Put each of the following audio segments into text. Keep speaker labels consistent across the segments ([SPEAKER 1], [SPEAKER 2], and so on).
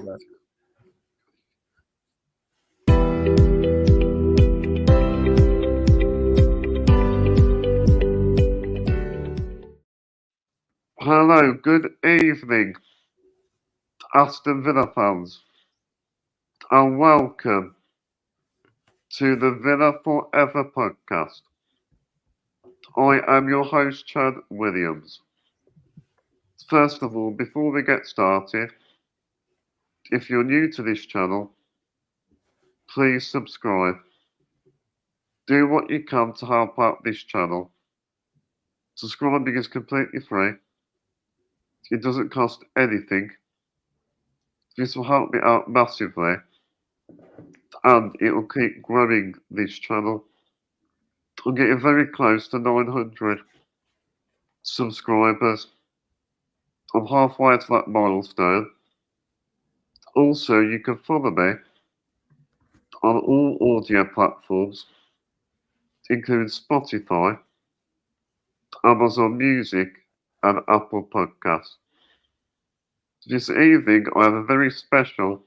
[SPEAKER 1] that.
[SPEAKER 2] Hello, good evening, Aston Villa fans, and welcome to the Villa Forever podcast. I am your host, Chad Williams. First of all, before we get started, if you're new to this channel, please subscribe. Do what you can to help out this channel. Subscribing is completely free. It doesn't cost anything. This will help me out massively, and it will keep growing this channel. I'm getting very close to 900 subscribers. I'm halfway to that milestone. Also, you can follow me on all audio platforms, including Spotify, Amazon Music, and Apple Podcasts. This evening, I have a very special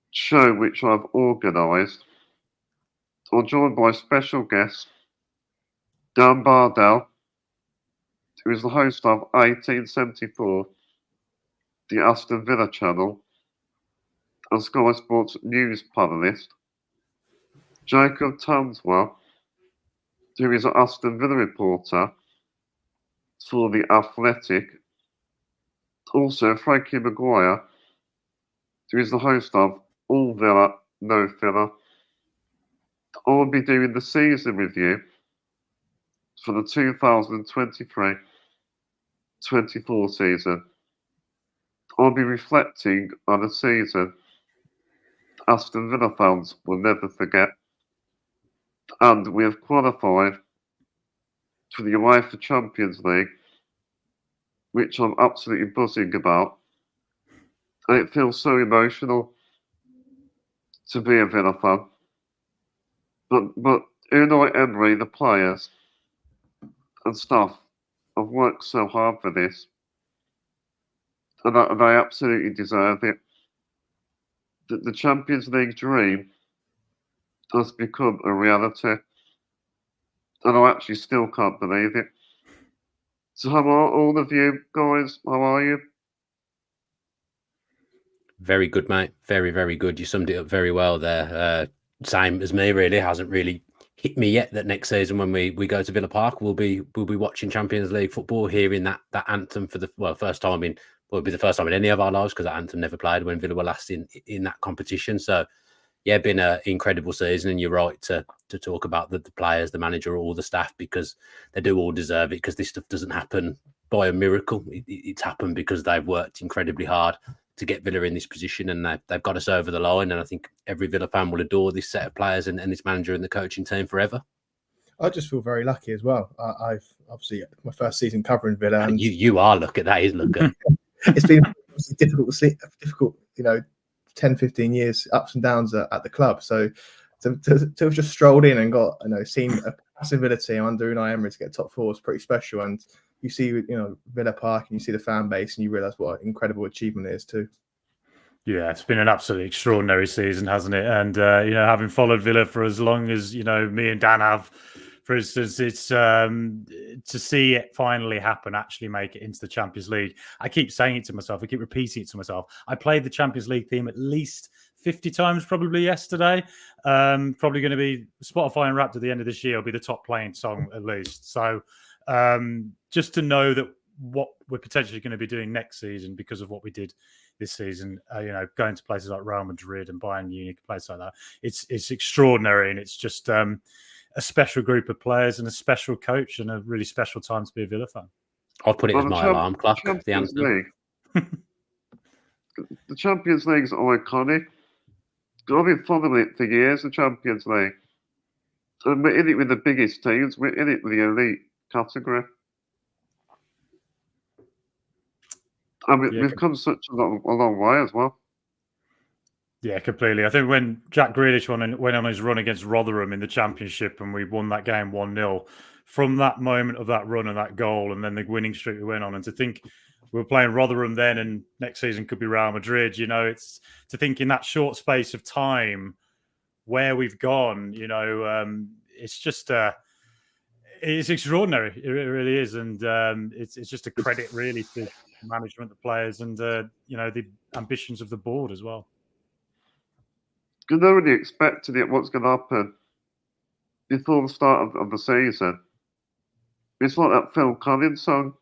[SPEAKER 2] show which I've organised. I'm joined by special guest Dan Bardell, who is the host of 1874, the Aston Villa Channel, and Sky Sports news panelist. Jacob Tanswell, who is an Aston Villa reporter for The Athletic. Also, Frankie Maguire, who is the host of All Villa, No Filler. I'll be doing the season review for the 2023-24 season. I'll be reflecting on a season Aston Villa fans will never forget. And we have qualified for the UEFA Champions League, which I'm absolutely buzzing about. And it feels so emotional to be a Villa fan. But Unai Emery, the players and staff, have worked so hard for this, and they absolutely deserve it. The Champions League dream has become a reality, and I actually still can't believe it. So how are all of you guys? How are you?
[SPEAKER 3] Very good, mate. Very, very good. You summed it up very well there. Same as me, really. Hasn't really hit me yet that next season when we go to Villa Park, we'll be watching Champions League football, hearing that anthem for the first time in, well, it'll be the first time in any of our lives, because that anthem never played when Villa were last in that competition. So yeah, been an incredible season, and you're right to talk about the players, the manager, all the staff, because they do all deserve it, because this stuff doesn't happen by a miracle. It's happened because they've worked incredibly hard to get Villa in this position, and they've got us over the line. And I think every Villa fan will adore this set of players and this manager and the coaching team forever.
[SPEAKER 1] I just feel very lucky as well. I've obviously my first season covering Villa, and
[SPEAKER 3] you are lucky. That is lucky.
[SPEAKER 1] It's been difficult, 10, 15 years ups and downs at the club. So to have just strolled in and got seen a massive Villa team under Unai Emery to get top four is pretty special. And you see Villa Park and you see the fan base and you realise what an incredible achievement it is too.
[SPEAKER 4] Yeah, it's been an absolutely extraordinary season, hasn't it? And having followed Villa for as long as me and Dan have, for instance, it's to see it finally happen, actually make it into the Champions League. I keep saying it to myself. I keep repeating it to myself. I played the Champions League theme at least 50 times probably yesterday. Probably going to be Spotify and Wrapped at the end of this year will be the top playing song at least. So just to know that what we're potentially going to be doing next season because of what we did this season, going to places like Real Madrid and Bayern Munich, places like that, it's extraordinary, and it's just a special group of players and a special coach and a really special time to be a Villa fan.
[SPEAKER 3] I'll put it as my alarm clock. The anthem.
[SPEAKER 2] The Champions League's iconic. I've been following it for years, the Champions League. And we're in it with the biggest teams. We're in it with the elite category. And we've come such a long way as well.
[SPEAKER 4] Yeah, completely. I think when Jack Grealish went on his run against Rotherham in the Championship and we won that game 1-0, from that moment of that run and that goal and then the winning streak we went on, and to think we were playing Rotherham then, and next season could be Real Madrid. You know, it's to think in that short space of time where we've gone. You know, it's just it's extraordinary. It really is, and it's just a credit really to management, the players, and you know, the ambitions of the board as well.
[SPEAKER 2] Because nobody expected it. What's going to happen before the start of the season? It's like that Phil Collins song,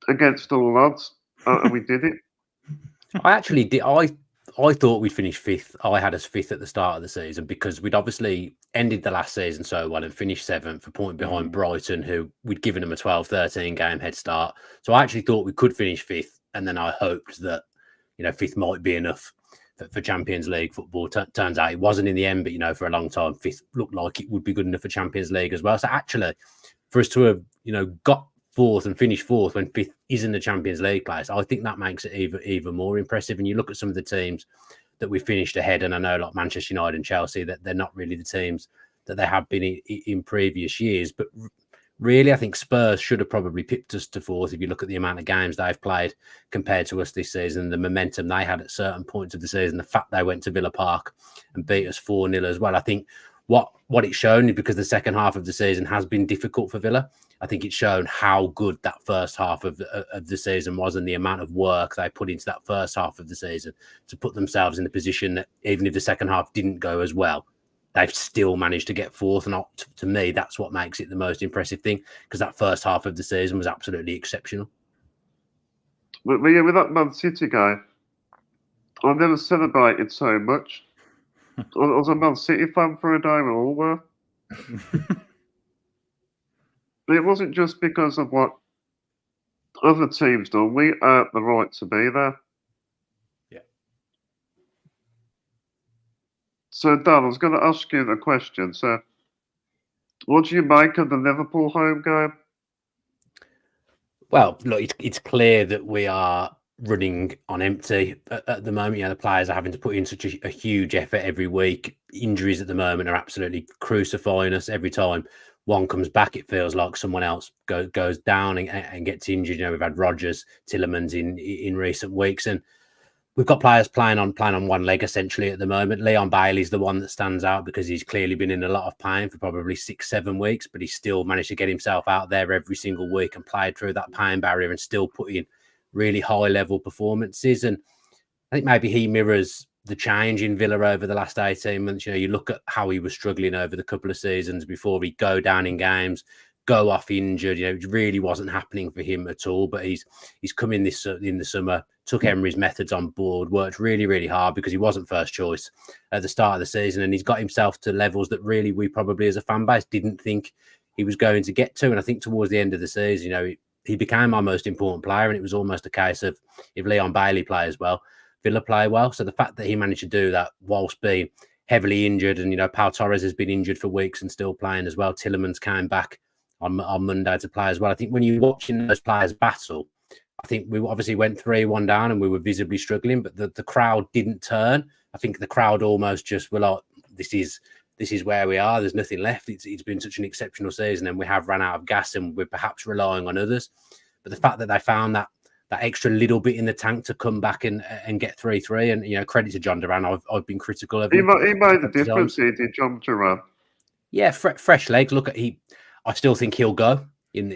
[SPEAKER 2] "Against All Odds," and we did it.
[SPEAKER 3] I actually did. I thought we'd finish fifth. I had us fifth at the start of the season because we'd obviously ended the last season so well and finished seventh, a point behind Brighton, who we'd given them a 12-13 game head start. So I actually thought we could finish fifth, and then I hoped that, you know, fifth might be enough for Champions League football. Turns out it wasn't in the end, but, you know, for a long time, fifth looked like it would be good enough for Champions League as well. So actually, for us to have, you know, got fourth and finished fourth when fifth is in the Champions League place, I think that makes it even more impressive. And you look at some of the teams that we finished ahead, and I know like Manchester United and Chelsea, that they're not really the teams that they have been in previous years. But really, I think Spurs should have probably pipped us to fourth if you look at the amount of games they've played compared to us this season, the momentum they had at certain points of the season, the fact they went to Villa Park and beat us 4-0 as well. I think what it's shown is, because the second half of the season has been difficult for Villa, I think it's shown how good that first half of the season was, and the amount of work they put into that first half of the season to put themselves in the position that even if the second half didn't go as well, they've still managed to get fourth. And to me, that's what makes it the most impressive thing, because that first half of the season was absolutely exceptional.
[SPEAKER 2] But yeah, with that Man City guy, I've never celebrated so much. I was a Man City fan for a day, we all were. But it wasn't just because of what other teams done. We earned the right to be there.
[SPEAKER 4] Yeah.
[SPEAKER 2] So, Dan, I was going to ask you a question. So, what do you make of the Liverpool home game?
[SPEAKER 3] Well, look, it's clear that we are running on empty at the moment. You know, the players are having to put in such a huge effort every week. Injuries at the moment are absolutely crucifying us. Every time one comes back, it feels like someone else goes down and gets injured. You know, we've had Rodgers, Tielemans in recent weeks, and we've got players playing on one leg essentially at the moment. Leon Bailey's the one that stands out because he's clearly been in a lot of pain for probably 6-7 weeks, but he's still managed to get himself out there every single week and played through that pain barrier and still put in really high level performances. And I think maybe he mirrors the change in Villa over the last 18 months. You know, you look at how he was struggling over the couple of seasons before he'd go down in games, go off injured. You know, it really wasn't happening for him at all. But he's come in in the summer, took Emery's methods on board, worked really, really hard because he wasn't first choice at the start of the season. And he's got himself to levels that really we probably as a fan base didn't think he was going to get to. And I think towards the end of the season, you know, he became our most important player. And it was almost a case of if Leon Bailey plays well, Villa play well. So the fact that he managed to do that whilst being heavily injured, and, you know, Pau Torres has been injured for weeks and still playing as well. Tielemans came back on Monday to play as well. I think when you're watching those players battle, I think we obviously went 3-1 down and we were visibly struggling, but the crowd didn't turn. I think the crowd almost just were like, this is where we are. There's nothing left. It's been such an exceptional season, and we have run out of gas, and we're perhaps relying on others. But the fact that they found that extra little bit in the tank to come back and get 3-3, and, you know, credit to John Duran. I've been critical of him.
[SPEAKER 2] He made a difference, did John Duran? Yeah,
[SPEAKER 3] fresh legs. Look, I still think he'll go in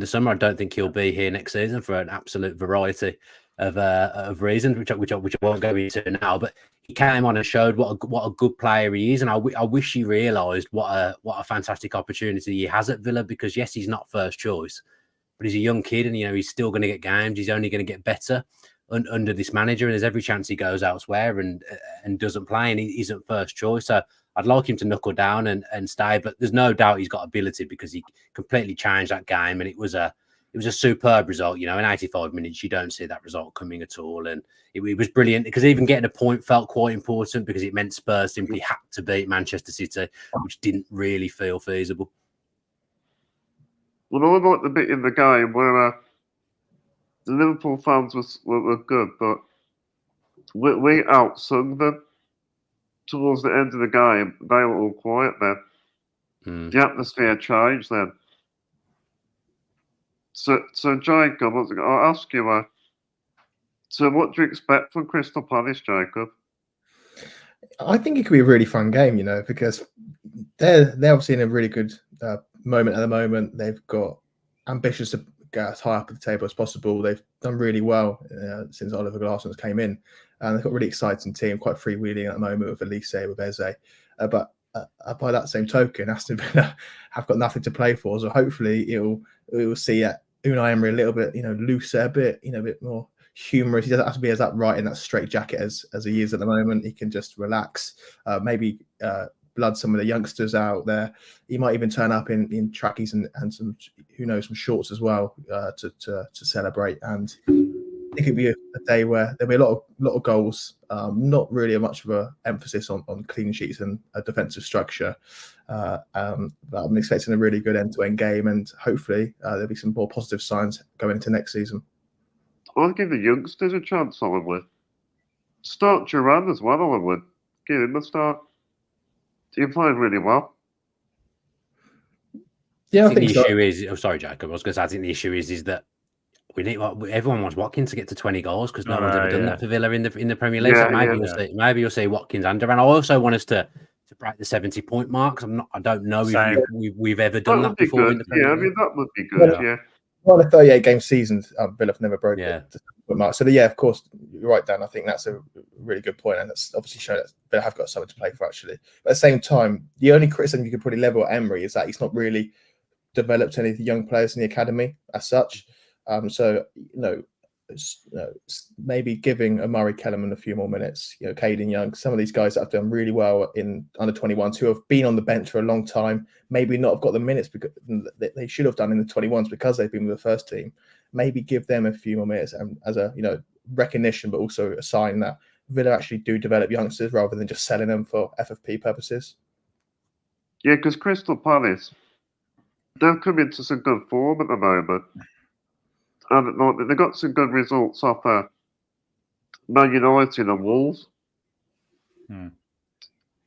[SPEAKER 3] the summer. I don't think he'll be here next season for an absolute variety of reasons, which I won't go into now. But he came on and showed what a good player he is, and I wish he realised what a fantastic opportunity he has at Villa, because yes, he's not first choice, but he's a young kid, and, you know, he's still going to get games. He's only going to get better under this manager, and there's every chance he goes elsewhere and doesn't play and he isn't first choice. So I'd like him to knuckle down and stay, but there's no doubt he's got ability, because he completely changed that game, and it was a superb result. You know, in 85 minutes, you don't see that result coming at all, and it was brilliant, because even getting a point felt quite important, because it meant Spurs simply had to beat Manchester City, which didn't really feel feasible.
[SPEAKER 2] Well, I like the bit in the game where the Liverpool fans were good, but we outsung them. Towards the end of the game, they were all quiet then. The atmosphere changed then. So Jacob, I'll ask you. So what do you expect from Crystal Palace, Jacob?
[SPEAKER 1] I think it could be a really fun game, because they're obviously in a really good moment at the moment. They've got ambitious to get as high up at the table as possible. They've done really well since Oliver Glasner came in, and they've got a really exciting team, quite freewheeling at the moment with Elise, with Eze. But by that same token, Aston Villa have got nothing to play for. So hopefully we'll see Unai Emery a little bit, looser, a bit more humorous. He doesn't have to be as upright in that straight jacket as he is at the moment. He can just relax, maybe blood some of the youngsters out there. He might even turn up in trackies and some, who knows, some shorts as well to celebrate. And I think it'd be a day where there'll be a lot of goals. Not really much of a emphasis on clean sheets and a defensive structure. But I'm expecting a really good end-to-end game, and hopefully there'll be some more positive signs going into next season.
[SPEAKER 2] I'll give the youngsters a chance, I would. Start Duran as well, I would. Give him a start. You're playing really well.
[SPEAKER 1] Yeah,
[SPEAKER 3] I think the issue is. Oh, sorry, Jacob. I was going to say, I think the issue is that we need. Everyone wants Watkins to get to 20 goals because no one's ever done that for Villa in the Premier League. Maybe you'll see Watkins and Duran. I also want us to break the 70-point mark. I don't know if we've ever done that before.
[SPEAKER 2] Good.
[SPEAKER 3] In the Premier League.
[SPEAKER 2] That would be good. Yeah.
[SPEAKER 1] Well, the 38-game seasons, Villa have never broken the mark. So, of course, you're right, Dan. I think that's a really good point, and that's obviously shown that Villa have got something to play for, actually. But at the same time, the only criticism you could probably level at Emery is that he's not really developed any of the young players in the academy as such. Maybe giving Omari Kellerman a few more minutes, Caden Young, some of these guys that have done really well in under-21s who have been on the bench for a long time, maybe not have got the minutes because they should have done in the 21s because they've been with the first team. Maybe give them a few more minutes as a recognition, but also a sign that Villa actually do develop youngsters rather than just selling them for FFP purposes.
[SPEAKER 2] Yeah, because Crystal Palace, they've come into some good form at the moment. And they got some good results off Man United and Wolves.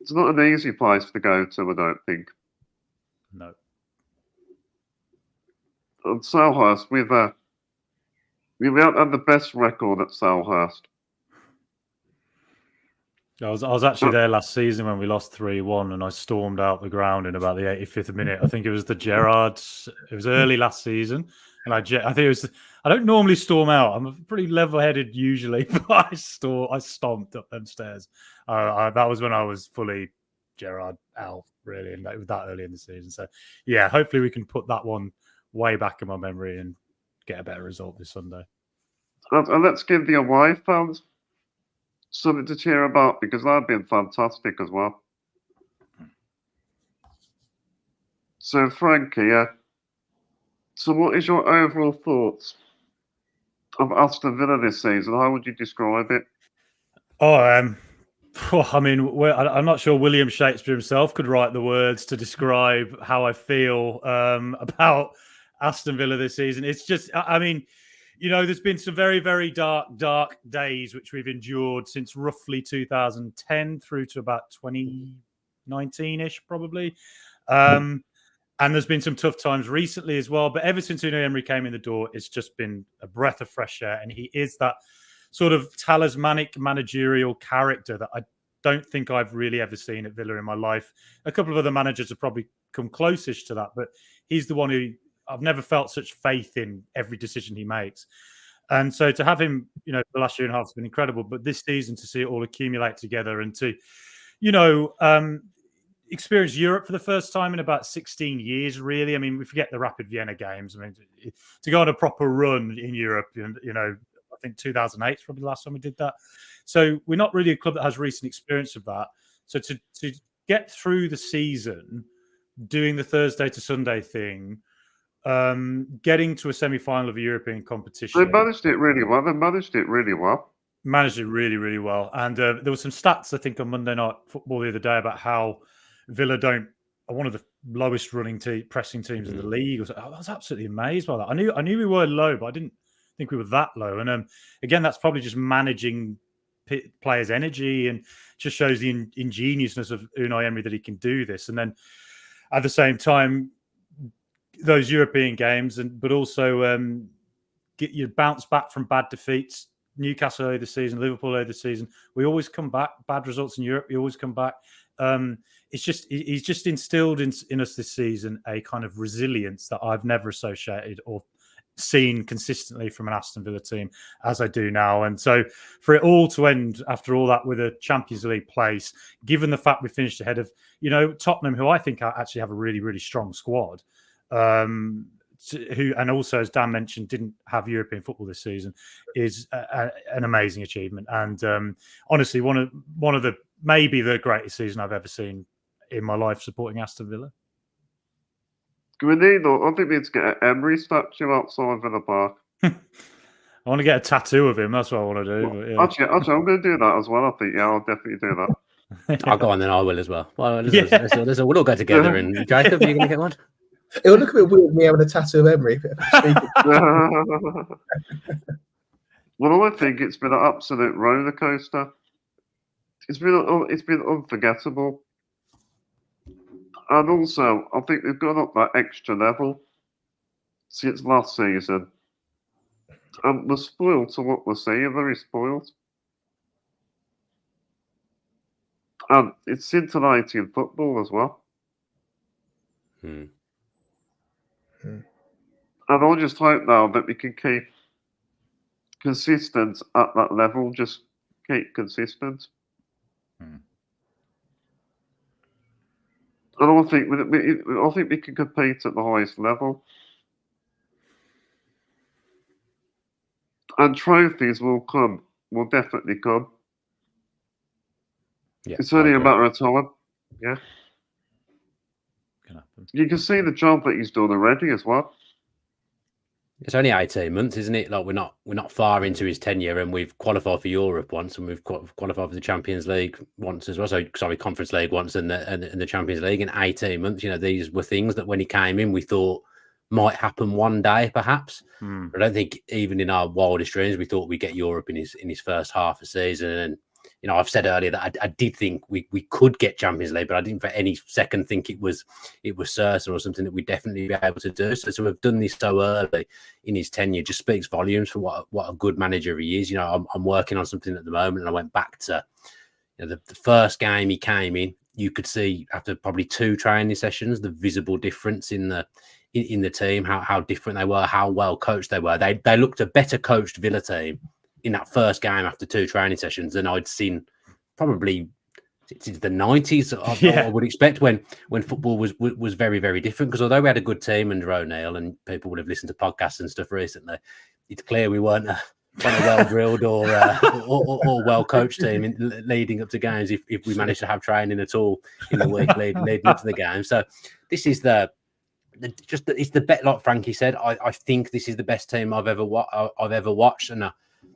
[SPEAKER 2] It's not an easy place to go to, I don't think.
[SPEAKER 4] No.
[SPEAKER 2] And Selhurst, we haven't had the best record at Selhurst.
[SPEAKER 4] I was actually there last season when we lost 3-1, and I stormed out the ground in about the 85th minute. I think it was the Gerrards. It was early last season, and I think it was. I don't normally storm out. I'm pretty level-headed usually, but I stomped up them stairs. That was when I was fully Gerrard out, really, and that early in the season. So, yeah, hopefully we can put that one way back in my memory and get a better result this Sunday.
[SPEAKER 2] And let's give the away fans something to cheer about because they've been fantastic as well. So, Frankie, so what is your overall thoughts of Aston Villa this season? How would you describe it?
[SPEAKER 4] I'm not sure William Shakespeare himself could write the words to describe how I feel about Aston Villa this season. It's just, there's been some very, very dark days which we've endured since roughly 2010 through to about 2019-ish, probably. And there's been some tough times recently as well. But ever since Unai Emery came in the door, it's just been a breath of fresh air. And he is that sort of talismanic managerial character that I don't think I've really ever seen at Villa in my life. A couple of other managers have probably come closest to that, but he's the one who I've never felt such faith in every decision he makes. And so to have him, the last year and a half has been incredible. But this season, to see it all accumulate together and to, experience Europe for the first time in about 16 years, really. I mean, we forget the Rapid Vienna games. I mean, to go on a proper run in Europe, I think 2008 is probably the last time we did that. So we're not really a club that has recent experience of that. So to get through the season, doing the Thursday to Sunday thing, getting to a semi-final of a European competition.
[SPEAKER 2] They managed it really well.
[SPEAKER 4] Managed it really, really well. And there were some stats, I think, on Monday Night Football the other day about how Villa are one of the lowest running pressing teams in the league. I was absolutely amazed by that. I knew we were low, but I didn't think we were that low. And again, that's probably just managing players' energy and just shows the ingeniousness of Unai Emery that he can do this. And then at the same time, those European games, but also get you bounce back from bad defeats. Newcastle earlier this season, Liverpool earlier this season. We always come back. Bad results in Europe, we always come back. It's just he's just instilled in us this season a kind of resilience that I've never associated or seen consistently from an Aston Villa team as I do now. And so for it all to end after all that with a Champions League place, given the fact we finished ahead of, Tottenham, who I think actually have a really, really strong squad, who, and also, as Dan mentioned, didn't have European football this season, is an amazing achievement. And honestly, one of the, maybe the greatest season I've ever seen in my life supporting Aston Villa.
[SPEAKER 2] I think we need to get an Emery statue outside Villa Park.
[SPEAKER 4] I want to get a tattoo of him. That's what I want to do.
[SPEAKER 2] Well,
[SPEAKER 4] but, yeah.
[SPEAKER 2] Actually, I'm going to do that as well. I think, I'll definitely do that.
[SPEAKER 3] I'll go on then. I will as well. Well, we'll all go together. And Jacob, are you going to get one?
[SPEAKER 1] It would look a bit weird me having a tattoo of Emery.
[SPEAKER 2] Well, I think it's been an absolute roller coaster. It's been unforgettable. And also, I think they've gone up that extra level since last season. And we're spoiled to what we're seeing, very spoiled. And it's scintillating football as well. And I just hope now that we can keep consistent at that level, just keep consistent. And I think we can compete at the highest level. And trophies will definitely come.
[SPEAKER 3] Yeah,
[SPEAKER 2] it's only a matter of time. Yeah.
[SPEAKER 4] Can happen.
[SPEAKER 2] You can see the job that he's done already as well.
[SPEAKER 3] It's only 18 months, isn't it? Like we're not far into his tenure, and we've qualified for Europe once, and we've qualified for the Champions League once as well. So sorry, Conference League once, and the Champions League in 18 months. These were things that when he came in, we thought might happen one day, perhaps. But I don't think even in our wildest dreams we thought we'd get Europe in his first half of season. And I've said earlier that I did think we could get Champions League, but I didn't for any second think it was certain or something that we'd definitely be able to do. So to have done this so early in his tenure just speaks volumes for what a good manager he is. I'm working on something at the moment, and I went back to the first game he came in. You could see after probably 2 training sessions the visible difference in the team, how different they were, how well coached they were. They looked a better coached Villa team in that first game after 2 training sessions than I'd seen probably since the 90s. I would expect when football was very, very different. Because although we had a good team under O'Neill, and people would have listened to podcasts and stuff recently, it's clear we weren't a well drilled or well coached team leading up to games. If we managed to have training at all in the week leading up to the game, so this is it's the bet. Like Frankie said, I think this is the best team I've ever watched, and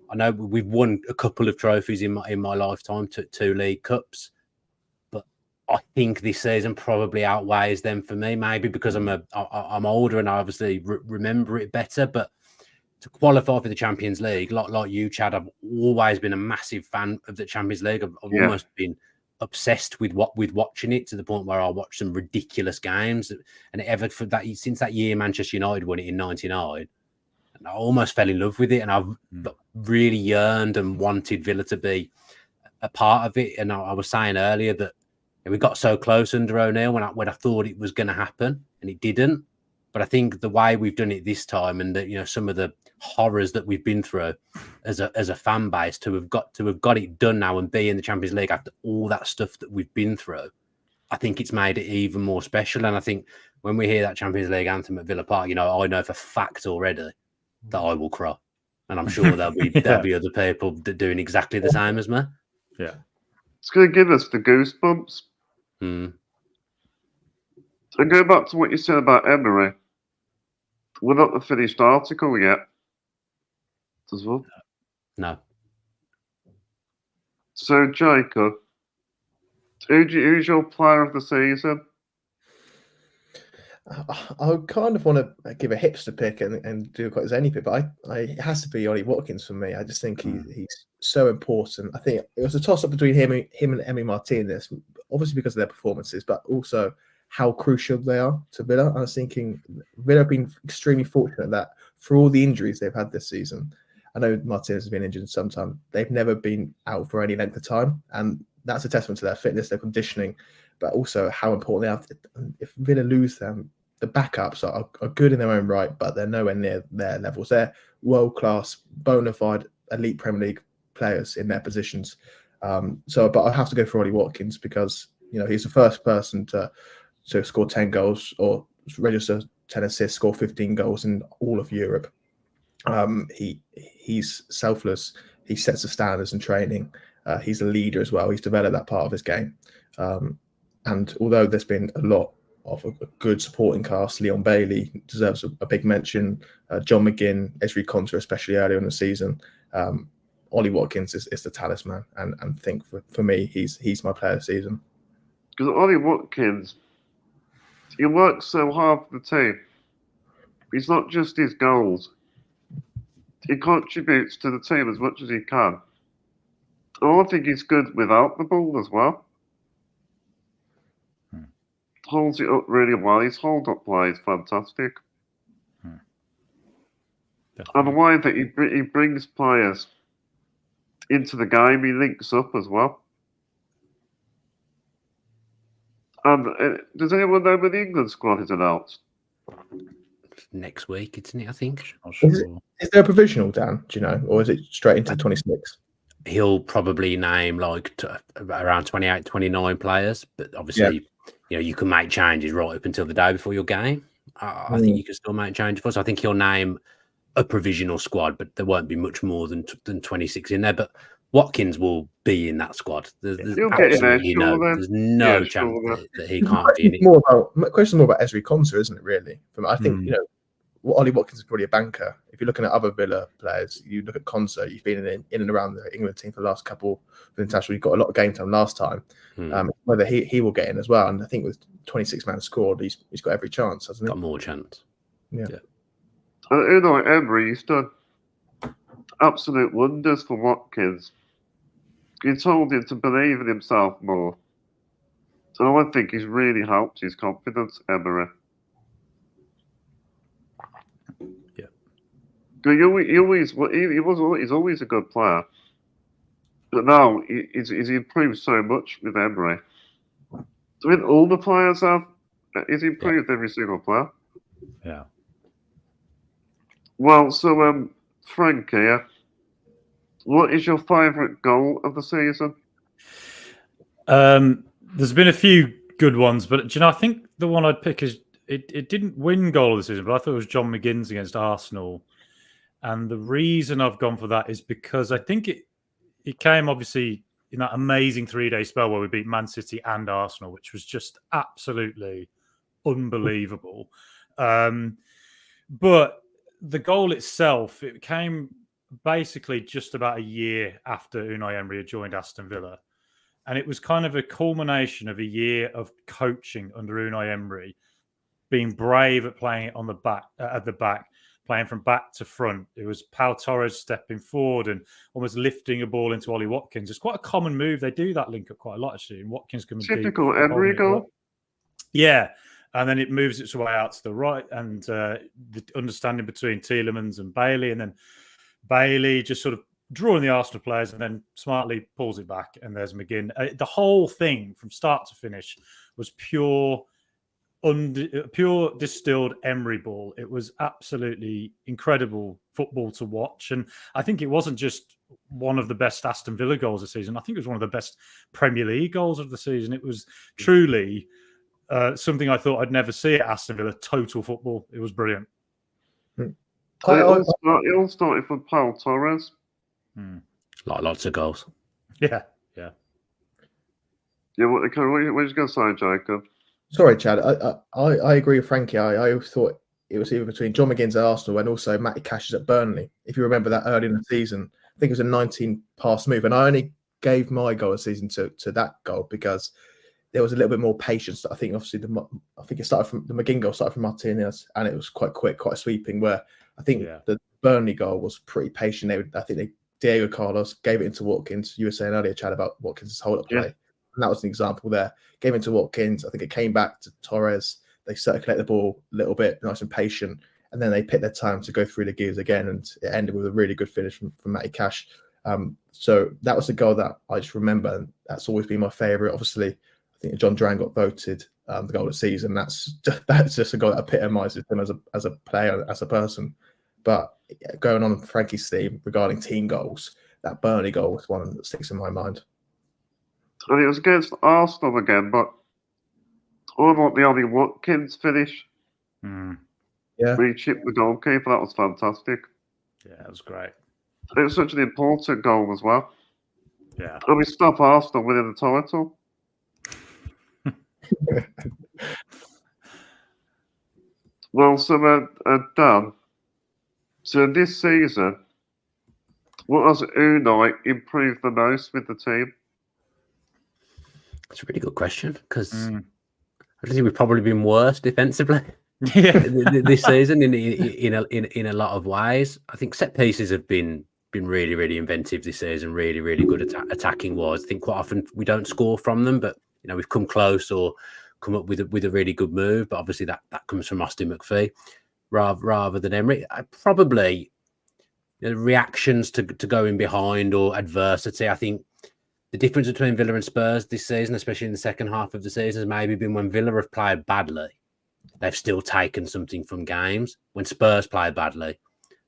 [SPEAKER 3] I know we've won a couple of trophies in my lifetime, 2 League Cups, but I think this season probably outweighs them for me. Maybe because I'm older and I obviously remember it better. But to qualify for the Champions League, like you, Chad, I've always been a massive fan of the Champions League. I've almost been obsessed with watching it, to the point where I watched some ridiculous games, and since that year Manchester United won it in '99. And I almost fell in love with it, and I've really yearned and wanted Villa to be a part of it. And I was saying earlier that we got so close under O'Neill when I thought it was going to happen, and it didn't. But I think the way we've done it this time, and that some of the horrors that we've been through as a fan base, to have got it done now and be in the Champions League after all that stuff that we've been through, I think it's made it even more special. And I think when we hear that Champions League anthem at Villa Park, I know for fact already that I will cry, and I'm sure there'll be other people doing exactly the same as me.
[SPEAKER 4] Yeah,
[SPEAKER 2] it's going to give us the goosebumps. And go back to what you said about Emery. We're not the finished article yet, as well.
[SPEAKER 3] No.
[SPEAKER 2] So, Jacob, who's your player of the season?
[SPEAKER 1] I kind of want to give a hipster pick and do quite a zany pick, but it has to be Ollie Watkins for me. I just think he's so important. I think it was a toss-up between him and Emery Martinez, obviously because of their performances, but also how crucial they are to Villa. I was thinking Villa have been extremely fortunate that for all the injuries they've had this season, I know Martinez has been injured sometimes, they've never been out for any length of time. And that's a testament to their fitness, their conditioning, but also how important they are. If Villa lose them, the backups are good in their own right, but they're nowhere near their levels. They're world-class, bona fide, elite Premier League players in their positions. But I have to go for Ollie Watkins because he's the first person to score 10 goals or register 10 assists, score 15 goals in all of Europe. He's selfless. He sets the standards in training. He's a leader as well. He's developed that part of his game. And although there's been a lot of a good supporting cast, Leon Bailey deserves a big mention. John McGinn, Ezri Konsa, especially earlier in the season. Ollie Watkins is the talisman, and I think for me, he's my player of the season.
[SPEAKER 2] Because Ollie Watkins, he works so hard for the team. It's not just his goals. He contributes to the team as much as he can. I think he's good without the ball as well. Holds it up really well. His hold-up play is fantastic. And the way that he brings players into the game, he links up as well. And does anyone know when the England squad is announced?
[SPEAKER 3] Next week, isn't it? I think.
[SPEAKER 1] Is there a provisional, Dan? Do you know, or is it straight into 26?
[SPEAKER 3] He'll probably name around 28, 29 players, but obviously, you can make changes right up until the day before your game. I think you can still make changes for us. I think he'll name a provisional squad, but there won't be much more than 26 in there. But Watkins will be in that squad. There's absolutely there's no chance that he can't be in it.
[SPEAKER 1] Question more about Ezri Konsa, isn't it? Really, I think Ollie Watkins is probably a banker. If you're looking at other Villa players, you look at Konsa. You've been in and around the England team for the last couple of international. He got a lot of game time last time. Whether he will get in as well, and I think with 26 man scored, he's got every chance, hasn't he?
[SPEAKER 3] Got more chance.
[SPEAKER 2] Yeah. Emery, he's done absolute wonders for Watkins. He told him to believe in himself more. So I think he's really helped his confidence, Emery.
[SPEAKER 3] Yeah.
[SPEAKER 2] He's always a good player. But now he's improved so much with Emery. I mean, all the players have. He's improved every single player.
[SPEAKER 4] Yeah.
[SPEAKER 2] Well, so Frankie, what is your favourite goal of the season?
[SPEAKER 4] There's been a few good ones, but I think the one I'd pick is it didn't win goal of the season, but I thought it was John McGinn's against Arsenal. And the reason I've gone for that is because I think it came obviously in that amazing 3-day spell where we beat Man City and Arsenal, which was just absolutely unbelievable. But the goal itself, it came basically just about a year after Unai Emery had joined Aston Villa. And it was kind of a culmination of a year of coaching under Unai Emery, being brave at playing it on the back, at the back, playing from back to front. It was Pau Torres stepping forward and almost lifting a ball into Ollie Watkins. It's quite a common move. They do that link up quite a lot, actually. And Watkins coming
[SPEAKER 2] typical Emery goal.
[SPEAKER 4] Yeah. And then it moves its way out to the right, and the understanding between Tielemans and Bailey, and then Bailey just sort of drawing the Arsenal players and then smartly pulls it back, and there's McGinn. The whole thing from start to finish was pure distilled Emery ball. It was absolutely incredible football to watch, and I think it wasn't just one of the best Aston Villa goals of the season. I think it was one of the best Premier League goals of the season. It was truly something I thought I'd never see at Aston Villa. Total football. It was brilliant.
[SPEAKER 2] It all started from Pau Torres.
[SPEAKER 3] Lots of goals.
[SPEAKER 4] Yeah.
[SPEAKER 2] What are you going to say, Jacob?
[SPEAKER 1] Sorry, Chad. I agree with Frankie. I thought it was either between John McGinn's at Arsenal and also Matty Cash's at Burnley. If you remember that early in the season, I think it was a 19-pass move, and I only gave my goal of the season to that goal because there was a little bit more patience. I think obviously it started from the McGinn goal started from Martinez, and it was quite quick, quite sweeping. Where I think the Burnley goal was pretty patient. Diego Carlos gave it into Watkins. You were saying earlier, Chad, about Watkins' hold-up play. And that was an example there. Gave it to Watkins. I think it came back to Torres. They circulate the ball a little bit, nice and patient. And then they picked their time to go through the gears again. And it ended with a really good finish from Matty Cash. So that was the goal that I just remember. And that's always been my favourite. Obviously, I think John Duran got voted the goal of the season. That's just a goal that epitomises him as a player, as a person. But going on Frankie's theme regarding team goals, that Burnley goal was one that sticks in my mind.
[SPEAKER 2] And it was against Arsenal again, but I want the Ollie Watkins finish.
[SPEAKER 1] Yeah.
[SPEAKER 2] We chipped the goalkeeper. That was fantastic.
[SPEAKER 4] Yeah, it was great.
[SPEAKER 2] It was such an important goal as well.
[SPEAKER 4] Yeah.
[SPEAKER 2] And we stopped Arsenal winning the title. Well, so Dan, so this season, what has Unai improved the most with the team?
[SPEAKER 3] That's a really good question, because I think we've probably been worse defensively this season in a lot of ways. I think set pieces have been really, really inventive this season, really, really good attacking wise. I think quite often we don't score from them, but we've come close or come up with a really good move. But obviously that comes from Austin McPhee rather than Emery. Probably reactions to going behind or adversity. I think the difference between Villa and Spurs this season, especially in the second half of the season, has maybe been when Villa have played badly, they've still taken something from games. When Spurs play badly,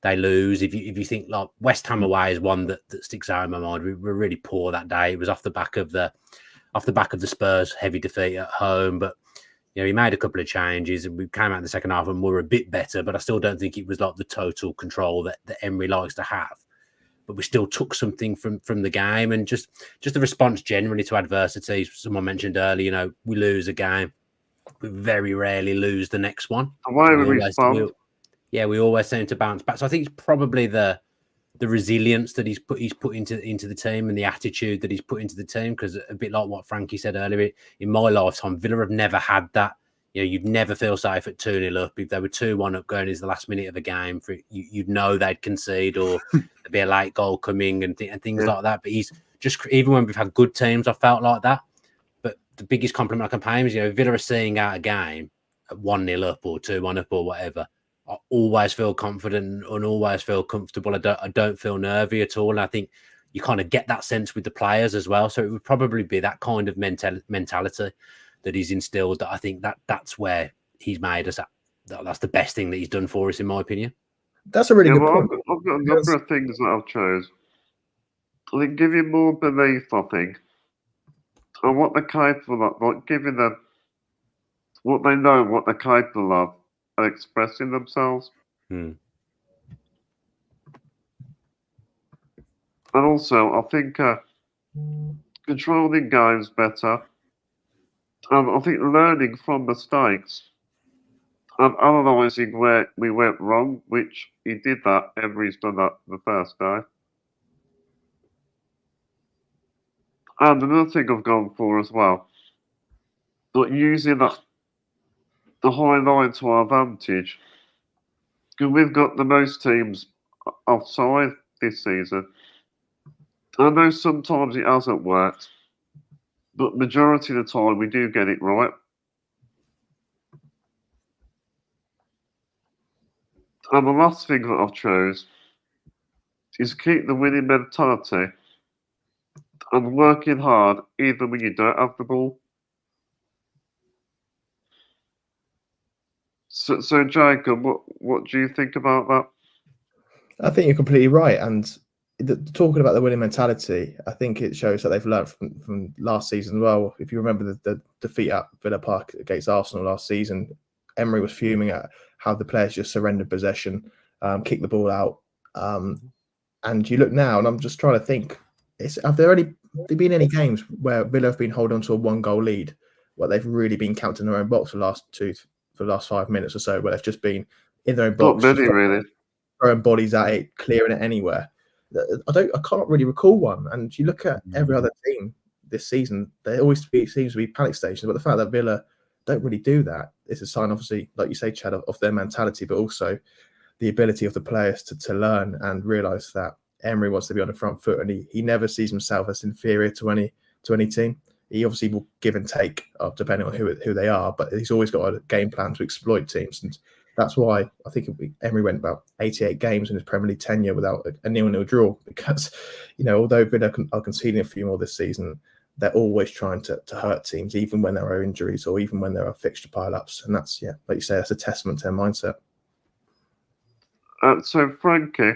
[SPEAKER 3] they lose. If you think like West Ham away is one that sticks out in my mind. We were really poor that day. It was off the back of the Spurs heavy defeat at home, but he made a couple of changes and we came out in the second half and were a bit better, but I still don't think it was like the total control that Emery likes to have. But we still took something from the game, and just the response generally to adversity. Someone mentioned earlier, we lose a game, we very rarely lose the next one.
[SPEAKER 2] Why we respond?
[SPEAKER 3] We always seem to bounce back. So I think it's probably the resilience that he's put into the team and the attitude that he's put into the team. Because a bit like what Frankie said earlier, in my lifetime, Villa have never had that. You'd never feel safe at 2-0 up. If they were 2-1 up going into the last minute of a game, you'd know they'd concede or there'd be a late goal coming and things like that. But he's just, even when we've had good teams, I felt like that. But the biggest compliment I can pay him is, Villa are seeing out a game at 1-0 up or 2-1 up or whatever. I always feel confident and always feel comfortable. I don't feel nervy at all. And I think you kind of get that sense with the players as well. So it would probably be that kind of mentality that he's instilled, that I think that's where he's made us. That's the best thing that he's done for us, in my opinion.
[SPEAKER 1] That's a really good point.
[SPEAKER 2] I've got a number of things that I've chose. I think give you more belief, I think, on what they're capable of, like giving them what they know, what they're capable of, and expressing themselves. And also, I think controlling games better. I think learning from mistakes and analysing where we went wrong, which he did that. Emery's done that the first day. And another thing I've gone for as well, but using the high line to our advantage, because we've got the most teams offside this season. I know sometimes it hasn't worked, but majority of the time we do get it right. And the last thing that I've chose is keep the winning mentality and working hard even when you don't have the ball. So Jacob, what do you think about that?
[SPEAKER 1] I think you're completely right. And talking about the winning mentality, I think it shows that they've learned from last season as well. If you remember the defeat at Villa Park against Arsenal last season, Emery was fuming at how the players just surrendered possession, kicked the ball out. And you look now, and I'm just trying to think, have there been any games where Villa have been holding on to a 1-goal lead, where they've really been counting their own box for the last 5 minutes or so, where they've just been in their own box,
[SPEAKER 2] not many, really,
[SPEAKER 1] throwing bodies at it, clearing it anywhere? I can't really recall one. And you look at every other team this season, there always seems to be panic stations. But the fact that Villa don't really do that is a sign, obviously, like you say, Chad, of their mentality, but also the ability of the players to learn and realise that Emery wants to be on the front foot, and he never sees himself as inferior to any team. he obviously will give and take depending on who they are, but he's always got a game plan to exploit teams, and that's why I think Emery went about 88 games in his Premier League tenure without a 0-0 draw, because, although Villa are conceding a few more this season, they're always trying to hurt teams, even when there are injuries or even when there are fixture pile-ups. And that's, like you say, that's a testament to their mindset.
[SPEAKER 2] So, Frankie,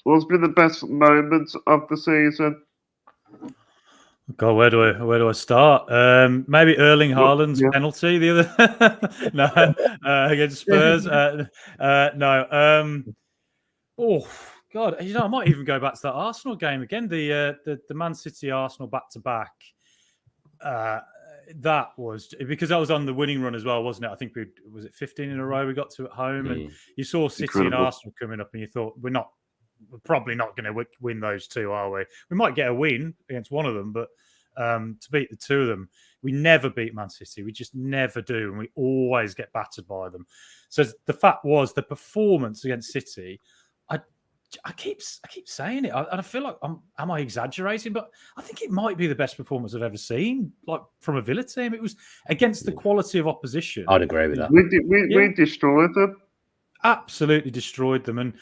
[SPEAKER 2] what's been the best moment of the season?
[SPEAKER 4] God, where do I start? Maybe Erling Haaland's penalty the other against Spurs. No. Oh God, I might even go back to that Arsenal game again. The Man City Arsenal back to back. That was because that was on the winning run as well, wasn't it? I think was it 15 in a row we got to at home, and you saw City and Arsenal coming up, and you thought we're probably not going to win those two, are we? We might get a win against one of them, but to beat the two of them, we never beat Man City. We just never do, and we always get battered by them. So the fact was the performance against City. I keep saying it, and I feel like am I exaggerating? But I think it might be the best performance I've ever seen, like from a Villa team. It was against the quality of opposition.
[SPEAKER 3] I'd agree with that.
[SPEAKER 2] We destroyed them.
[SPEAKER 4] Absolutely destroyed them, and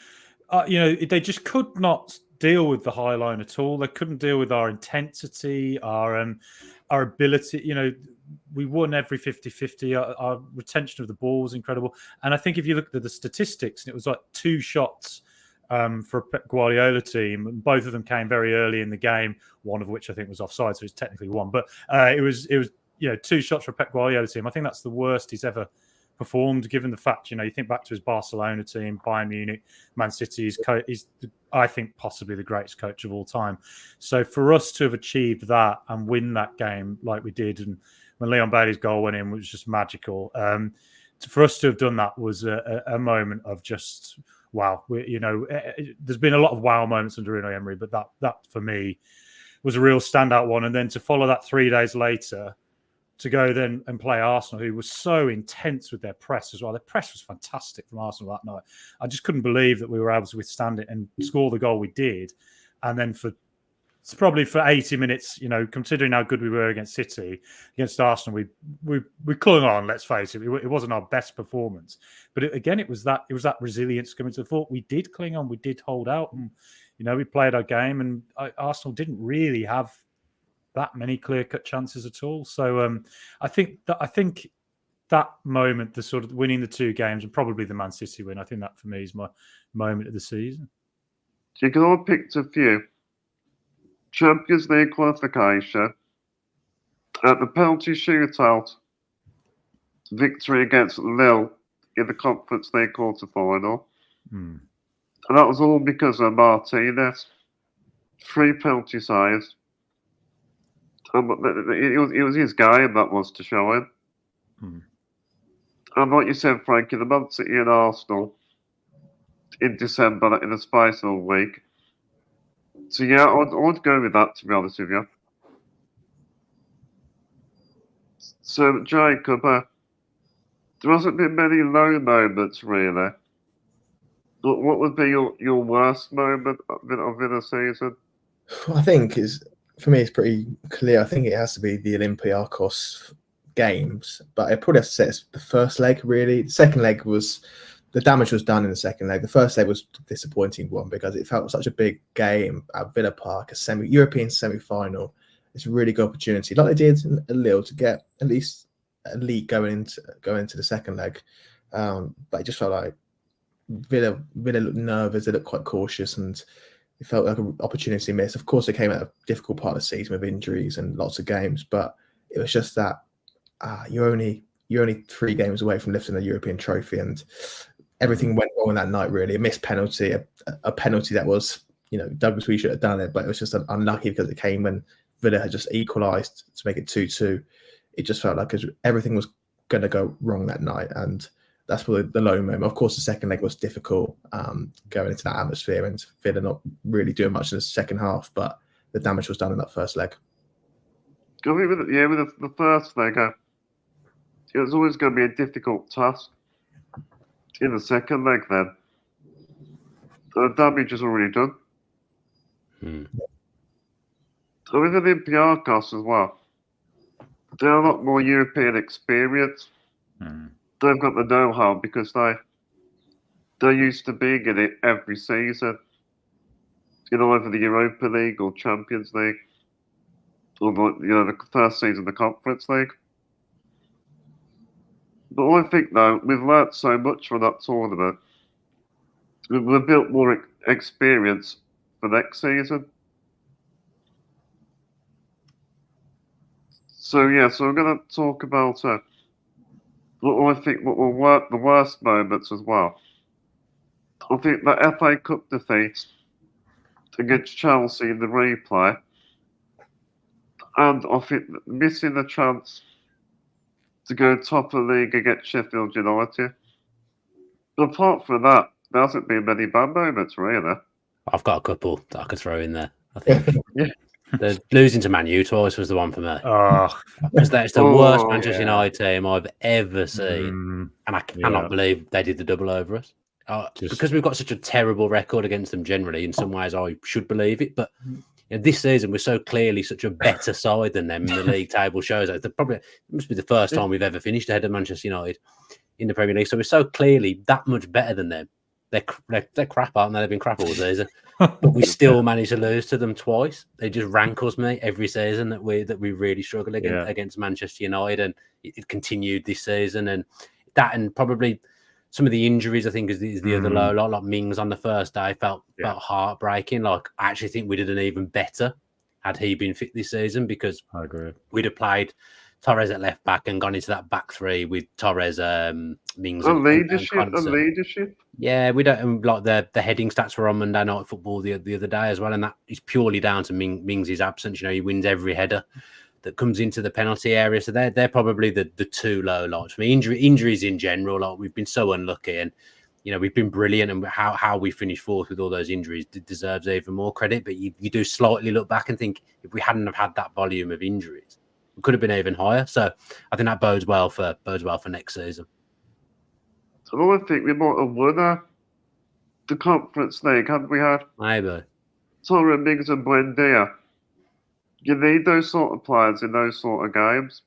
[SPEAKER 4] they just could not deal with the high line at all. They couldn't deal with our intensity, our ability. We won every 50-50. Our retention of the ball was incredible, and I think if you look at the statistics, and it was like 2 shots. For a Pep Guardiola team, and both of them came very early in the game. One of which I think was offside, so it's technically one. But it was 2 shots for a Pep Guardiola team. I think that's the worst he's ever performed, given the fact you think back to his Barcelona team, Bayern Munich, Man City. He's I think possibly the greatest coach of all time. So for us to have achieved that and win that game like we did, and when Leon Bailey's goal went in, was just magical. For us to have done that was a moment of just. Wow, there's been a lot of wow moments under Unai Emery, but that for me was a real standout one. And then to follow that 3 days later, to go then and play Arsenal, who was so intense with their press as well. Their press was fantastic from Arsenal that night. I just couldn't believe that we were able to withstand it and score the goal we did. And then it's probably for 80 minutes, considering how good we were against City, against Arsenal, we clung on. Let's face it, it wasn't our best performance, but it was that resilience coming to the fore. We did cling on, we did hold out, and we played our game. And Arsenal didn't really have that many clear-cut chances at all. So I think that moment, the sort of winning the 2 games, and probably the Man City win, I think that for me is my moment of the season.
[SPEAKER 2] You can all pick a few. Champions League qualification, at the penalty shootout, victory against Lille in the Conference League quarter-final. And that was all because of Martinez. 3 penalty saves. It was his game that was to show him. And like you said, Frankie, the Man City and Arsenal in December, in the space of a week. So yeah, I'd go with that, to be honest with you. So Jacob, there hasn't been many low moments really. But what would be your worst moment of the season?
[SPEAKER 1] I think for me it's pretty clear. I think it has to be the Olympiacos games, but it probably has to say it's the first leg really. The second leg was. The damage was done in the second leg. The first leg was a disappointing one because it felt such a big game at Villa Park, a European semi-final. It's a really good opportunity, like they did in Lille, to get at least a lead going into the second leg. But it just felt like Villa looked nervous. They looked quite cautious, and it felt like an opportunity missed. Of course, they came at a difficult part of the season with injuries and lots of games, but it was just that you're only 3 games away from lifting a European trophy, and everything went wrong that night, really. A missed penalty, a penalty that was, Douglas, we should have done it, but it was just unlucky because it came when Villa had just equalised to make it 2-2. It just felt like everything was going to go wrong that night, and that's probably the low moment. Of course, the second leg was difficult going into that atmosphere, and Villa not really doing much in the second half, but the damage was done in that first leg.
[SPEAKER 2] With the first leg, it was always going to be a difficult task. In the second leg, then, the damage is already done. So with Olympiacos as well, They're a lot more European experience. They've got the know-how because they're used to being in it every season. Either the Europa League or Champions League, or the first season of the Conference League. But I think though we've learnt so much from that tournament. We've built more experience for next season. So I'm going to talk about what I think what were the worst moments as well. I think the FA Cup defeat against Chelsea in the replay, and I think missing the chance to go top of the league against Sheffield United. But apart from that, there hasn't been many bad moments, really.
[SPEAKER 3] I've got a couple that I could throw in there. I think
[SPEAKER 2] Yeah.
[SPEAKER 3] the losing to Man U twice was the one for me.
[SPEAKER 4] Oh,
[SPEAKER 3] Because that's the worst Manchester
[SPEAKER 4] yeah.
[SPEAKER 3] United team I've ever seen. And I cannot believe they did the double over us. Because we've got such a terrible record against them generally, in some ways I should believe it. But this season, we're so clearly such a better side than them in the league table shows. It must be the first time we've ever finished ahead of Manchester United in the Premier League. So we're so clearly that much better than them. They're crap, aren't they? They've been crap all season. But we still manage to lose to them twice. They just rankles me every season that we really struggle against Manchester United, and it continued this season. And probably some of the injuries, I think, is the other low. Like Mings on the first day felt heartbreaking. Like I actually think we'd have done even better had he been fit this season, because
[SPEAKER 4] I agree.
[SPEAKER 3] We'd have played Torres at left back and gone into that back three with Torres, Mings,
[SPEAKER 2] and leadership.
[SPEAKER 3] Yeah, we don't like the heading stats were on Monday Night Football the other day as well, and that is purely down to Mings' absence. He wins every header that comes into the penalty area, so they're probably the two low lights for me. Injuries in general, like we've been so unlucky, and we've been brilliant, and how we finished fourth with all those injuries deserves even more credit. But you do slightly look back and think if we hadn't have had that volume of injuries, we could have been even higher. So I think that bodes well for next season.
[SPEAKER 2] So I think we might have won the Conference League, hadn't we had?
[SPEAKER 3] Maybe.
[SPEAKER 2] Torres, Mings and Buendia. You need those sort of players in those sort of games.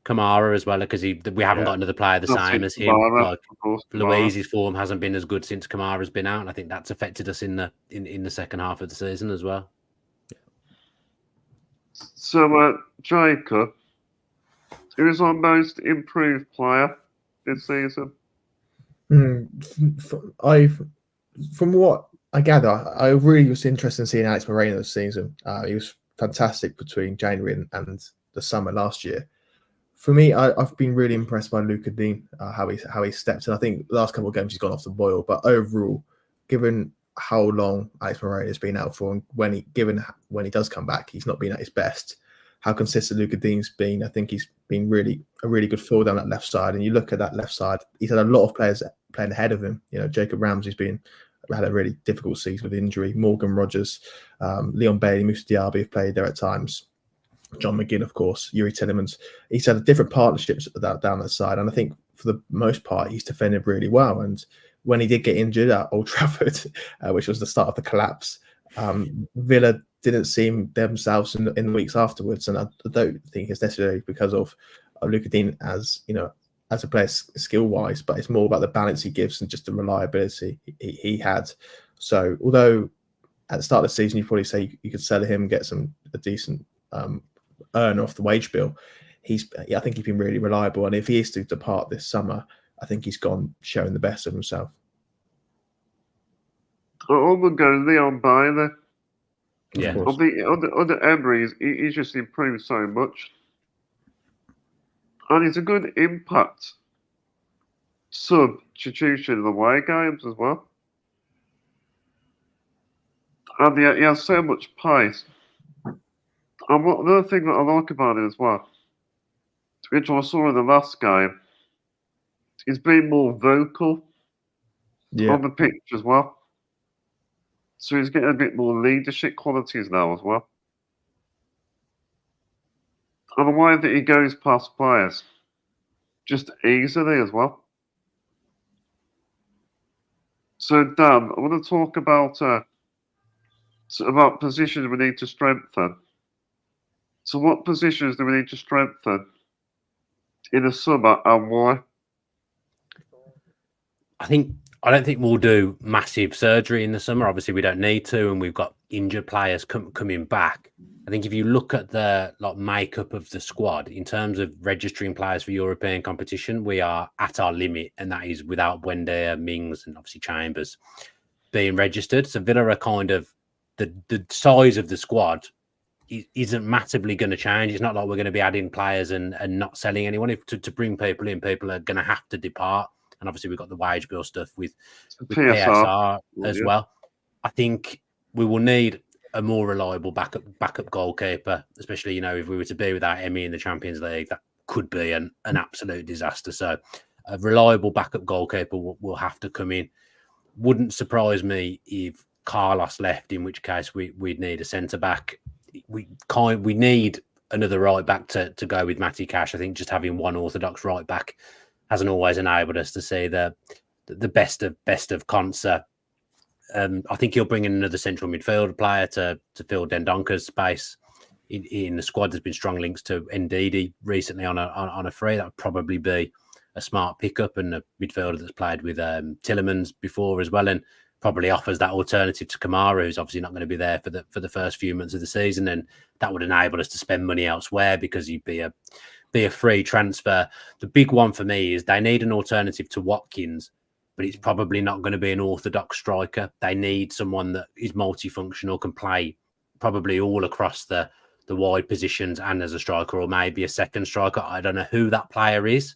[SPEAKER 3] Kamara as well, because we haven't got another player the same as him.
[SPEAKER 2] Kamara,
[SPEAKER 3] Luiz's form hasn't been as good since Kamara's been out, and I think that's affected us in the second half of the season as well.
[SPEAKER 2] So, Jacob, who is our most improved player this season?
[SPEAKER 1] From what I gather, I really was interested in seeing Alex Moreno this season. He was fantastic between January and the summer last year. For me, I've been really impressed by Luca Dean, how he stepped in. I think the last couple of games he's gone off the boil, but overall, given how long Alex Moreno has been out for, and when he does come back, he's not been at his best. How consistent Luca Dean's been, I think he's been a really good forward down that left side. And you look at that left side, he's had a lot of players playing ahead of him. Jacob Ramsey's had a really difficult season with injury. Morgan Rogers, Leon Bailey, Moussa Diaby have played there at times. John McGinn, of course, Yuri Tillemans. He's had different partnerships down that side, and I think for the most part he's defended really well. And when he did get injured at Old Trafford, which was the start of the collapse, Villa didn't seem themselves in the weeks afterwards, and I don't think it's necessarily because of Luca Dean as a player skill-wise, but it's more about the balance he gives and just the reliability he had. So although at the start of the season you probably say you could sell him and get a decent earn off the wage bill, I think he's been really reliable, and if he is to depart this summer, I think he's gone showing the best of himself.
[SPEAKER 2] I'm going to go Leon Bailey.
[SPEAKER 3] Yeah.
[SPEAKER 2] I think under Emery, he's just improved so much. And he's a good impact substitution in the away games as well. And he has so much pace. And another thing that I like about it as well, which I saw in the last game, he's been more vocal on the pitch as well. So he's getting a bit more leadership qualities now as well. And the way that he goes past players, just easily as well. So Dan, I want to talk about positions we need to strengthen. So what positions do we need to strengthen in the summer and why?
[SPEAKER 3] I don't think we'll do massive surgery in the summer. Obviously, we don't need to, and we've got injured players coming back. I think if you look at the makeup of the squad in terms of registering players for European competition, we are at our limit, and that is without Buendia, Mings, and obviously Chambers being registered. So Villa are kind of the size of the squad isn't massively going to change. It's not like we're going to be adding players and not selling anyone. If to bring people in, people are going to have to depart. And obviously, we've got the wage bill stuff with PSR as well. I think we will need a more reliable backup goalkeeper, especially, you know, if we were to be without Emery in the Champions League, that could be an absolute disaster. So a reliable backup goalkeeper will have to come in. Wouldn't surprise me if Carlos left, in which case we'd need a centre-back. We need another right-back to go with Matty Cash. I think just having one orthodox right-back hasn't always enabled us to see the best of Konsa. I think he'll bring in another central midfield player to fill Dendonka's space in the squad. There's been strong links to Ndidi recently on a free. That would probably be a smart pickup, and a midfielder that's played with Tillemans before as well, and probably offers that alternative to Kamara, who's obviously not going to be there for the first few months of the season, and that would enable us to spend money elsewhere because he'd be a free transfer. The big one for me is they need an alternative to Watkins, but it's probably not going to be an orthodox striker. They need someone that is multifunctional, can play probably all across the wide positions and as a striker, or maybe a second striker. I don't know who that player is,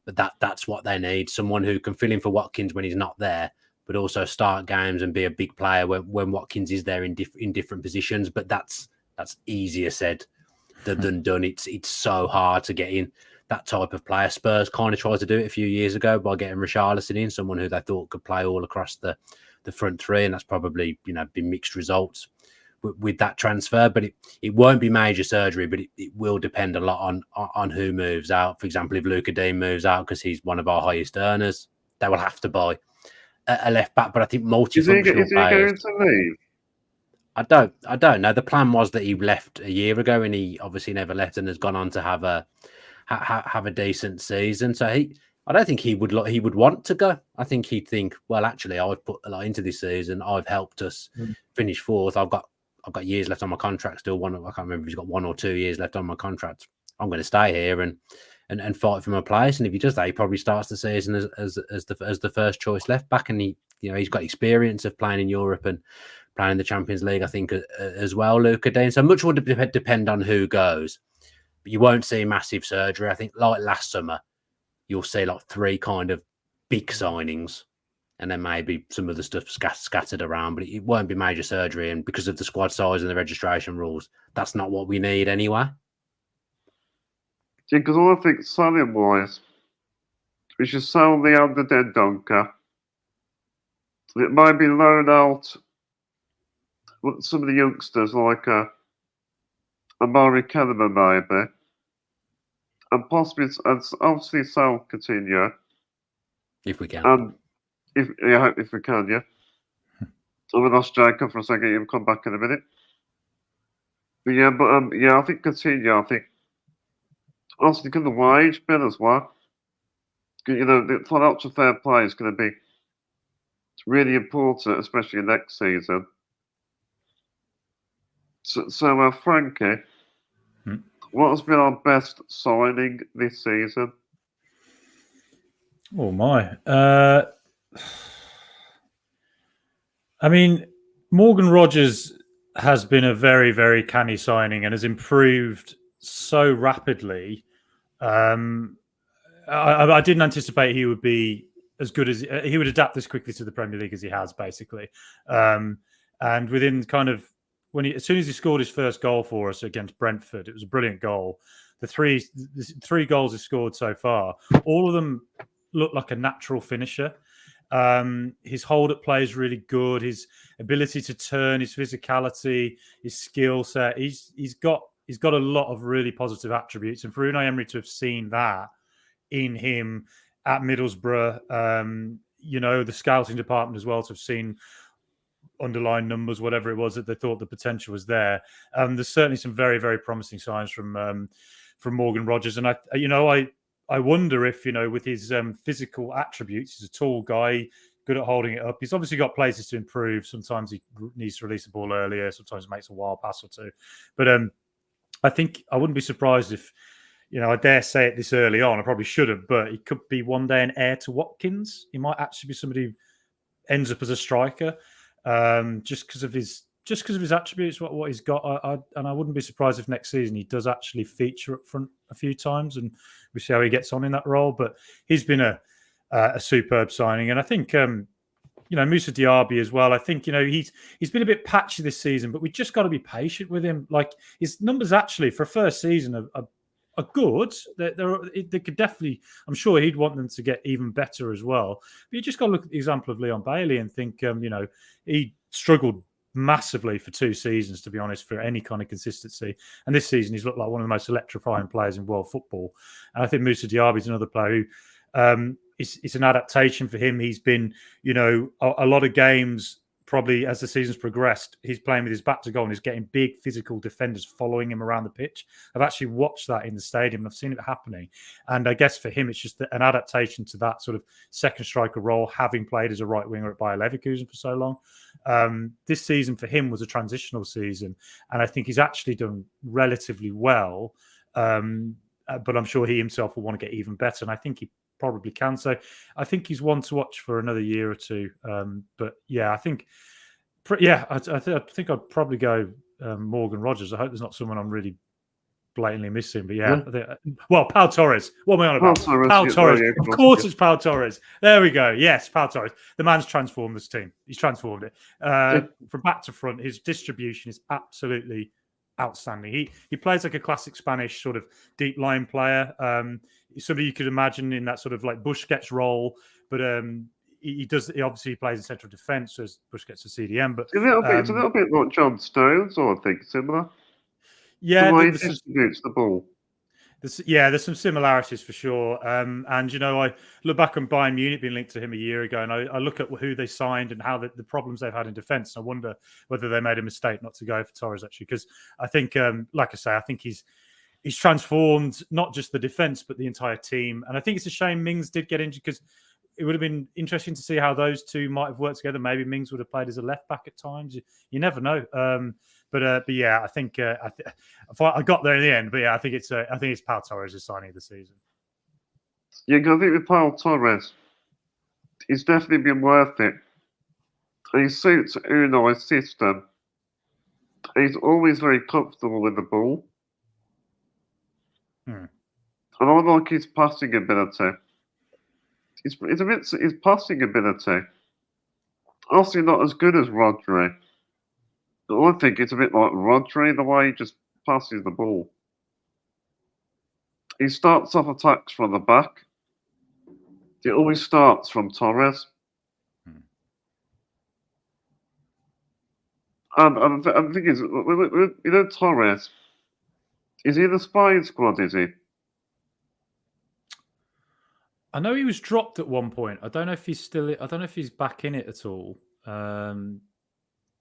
[SPEAKER 3] but that's what they need. Someone who can fill in for Watkins when he's not there, but also start games and be a big player when Watkins is there in different positions. But that's easier said than done. It's so hard to get in that type of player. Spurs kind of tried to do it a few years ago by getting Richarlison in, someone who they thought could play all across the front three, and that's probably, you know, been mixed results with that transfer. But it won't be major surgery, but it will depend a lot on who moves out. For example, if Luka Dean moves out because he's one of our highest earners, they will have to buy a left back. But I think multifunctional
[SPEAKER 2] is he going to leave?
[SPEAKER 3] I don't know. The plan was that he left a year ago, and he obviously never left and has gone on to have a decent season. So I don't think he would want to go. I think he'd think, well, actually, I've put a lot into this season. I've helped us finish fourth. I've got years left on my contract still. I can't remember if he's got 1 or 2 years left on my contract. I'm going to stay here and fight for my place. And if he does that, he probably starts the season as the first choice left back. And he's got experience of playing in Europe and playing in the Champions League, I think, as well, Luka Dean. So much would depend on who goes. But you won't see massive surgery. I think like last summer, you'll see like 3 kind of big signings, and then maybe some of the stuff scattered around. But it won't be major surgery. And because of the squad size and the registration rules, that's not what we need anyway.
[SPEAKER 2] Yeah, because I think selling-wise, we should sell the under Dendonka. It might be loan out some of the youngsters like Amari Kellerman maybe, and possibly obviously sell Coutinho
[SPEAKER 3] if we can.
[SPEAKER 2] And if we can, yeah. So we lost Jacob for a second. He'll come back in a minute. But I think Coutinho. I think also because the wage bill as well. You know, the financial fair play is going to be really important, especially next season. So Frankie, what has been our best signing this season?
[SPEAKER 4] Oh my! I mean, Morgan Rogers has been a very, very canny signing and has improved so rapidly. I didn't anticipate he would be as good as he would adapt as quickly to the Premier League as he has, basically. And within kind of as soon as he scored his first goal for us against Brentford, it was a brilliant goal. The three goals he scored so far, all of them look like a natural finisher. His hold-up play is really good. His ability to turn, his physicality, his skill set. He's got a lot of really positive attributes. And for Unai Emery to have seen that in him at Middlesbrough, the scouting department as well, to have seen underlying numbers, whatever it was, that they thought the potential was there. There's certainly some very, very promising signs from Morgan Rogers. And I I wonder if, with his physical attributes, he's a tall guy, good at holding it up. He's obviously got places to improve. Sometimes he needs to release the ball earlier. Sometimes he makes a wild pass or two. But I think I wouldn't be surprised if, I dare say it this early on. I probably shouldn't, but he could be one day an heir to Watkins. He might actually be somebody who ends up as a striker, just because of his attributes, what he's got. And I wouldn't be surprised if next season he does actually feature up front a few times, and we see how he gets on in that role. But he's been a superb signing, and I think Moussa Diaby as well. I think he's been a bit patchy this season, but we just got to be patient with him. Like, his numbers actually for a first season are good. They could definitely. I'm sure he'd want them to get even better as well. But you just got to look at the example of Leon Bailey and think, he struggled massively for 2 seasons, to be honest, for any kind of consistency. And this season, he's looked like one of the most electrifying players in world football. And I think Moussa Diaby is another player who it's an adaptation for him. He's been, a lot of games, probably as the season's progressed, he's playing with his back to goal and he's getting big physical defenders following him around the pitch. I've actually watched that in the stadium and I've seen it happening. And I guess for him, it's just an adaptation to that sort of second striker role, having played as a right winger at Bayer Leverkusen for so long. This season for him was a transitional season. And I think he's actually done relatively well. But I'm sure he himself will want to get even better. And I think he probably can. So I think he's one to watch for another year or two. But yeah, I think, I think I'd probably go Morgan Rogers. I hope there's not someone I'm really blatantly missing. But yeah, Pau Torres. What am I on about? Pau Torres. Of course, it's Pau Torres. There we go. Yes, Pau Torres. The man's transformed this team. He's transformed it from back to front. His distribution is absolutely outstanding. He plays like a classic Spanish sort of deep line player. Somebody you could imagine in that sort of like Busquets role, but he obviously plays in central defence as Busquets to CDM. But
[SPEAKER 2] it's a little bit like John Stones, or I think similar.
[SPEAKER 4] Yeah,
[SPEAKER 2] the way he distributes the ball.
[SPEAKER 4] There's some similarities for sure. And I look back on Bayern Munich being linked to him a year ago, and I look at who they signed and how the problems they've had in defence. I wonder whether they made a mistake not to go for Torres, actually, because I think, like I say, I think he's transformed not just the defence but the entire team. And I think it's a shame Mings did get injured, because it would have been interesting to see how those two might have worked together. Maybe Mings would have played as a left back at times. You never know. But yeah, I think I got there in the end. But yeah, I think it's Pau Torres' signing of the season.
[SPEAKER 2] Yeah, I think with Pau Torres, he's definitely been worth it. He suits Unai's system. He's always very comfortable with the ball. And I like his passing ability. His passing ability. Obviously not as good as Rodri. But I think it's a bit like Rodri, the way he just passes the ball. He starts off attacks from the back. It always starts from Torres. And the thing is, Torres, is he in the Spain squad, is he?
[SPEAKER 4] I know he was dropped at one point. I don't know if he's back in it at all.